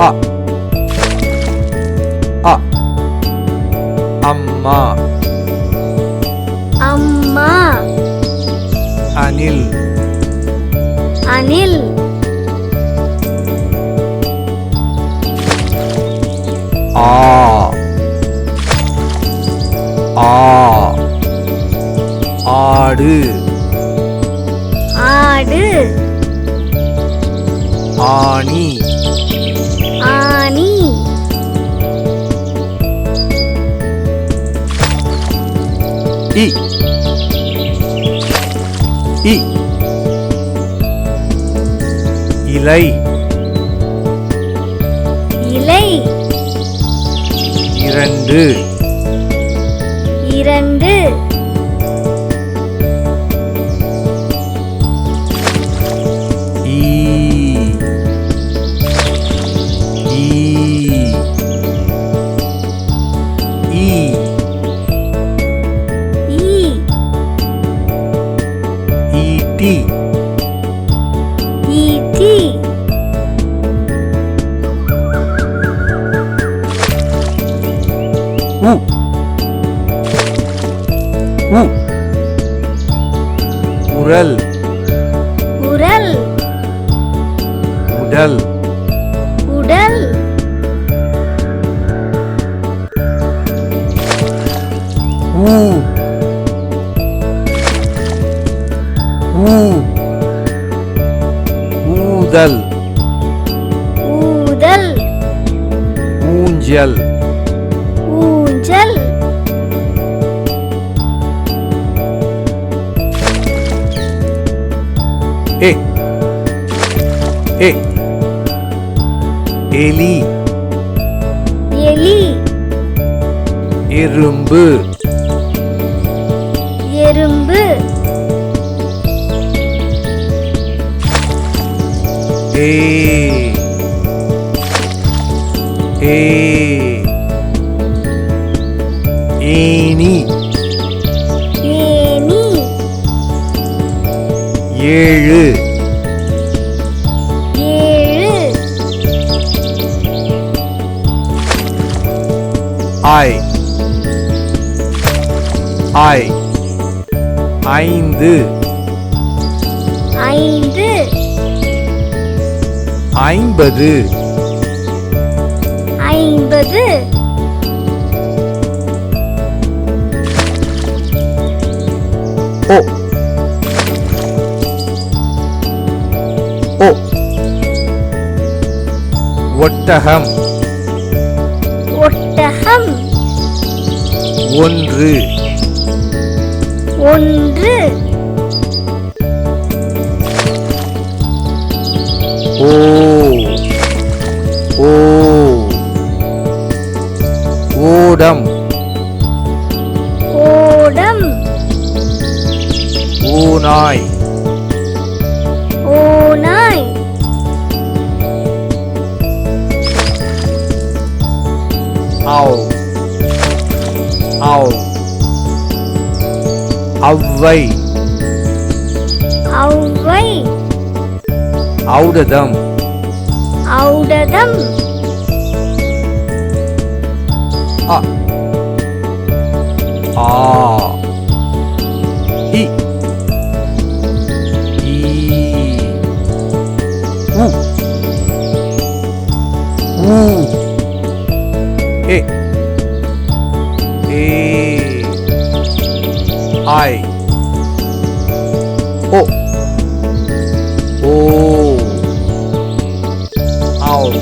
அ அ அம்மா அம்மா அணில் அணில் ஆ ஆ ஆடு ஆடு ஆணி ஆனி இ இ இலை இலை இரண்டு இரண்டு ஈ ஈ ஈ ஈ ஈட்டி ஈட்டி உ உ உரல் உரல் உடல் உடல் ஊ ஊ ஊதல் ஊதல் ஊஞ்சல் ஊஞ்சல் ஏ ஏ எலி எலி எறும்பு எறும்பு ஏ ஏ ஏனி ஏனி ஏழு ஏழு ஐ ஐ ஐந்து ஐந்து ஐம்பது ஐம்பது ஓ ஓ ஒட்டகம் ஒட்டகம் ஒன்று ஒன்று ஓ ஓ ஓடம் ஓடம் ஓநாய் ஓநாய் ஆவ் ஆவ் அவ்வை ஔவை ஔடதம் ஔடதம் அ ஆ இ ஈ உ ஊ ஏ ஏ ஐ ஓ ஓ ஆவ்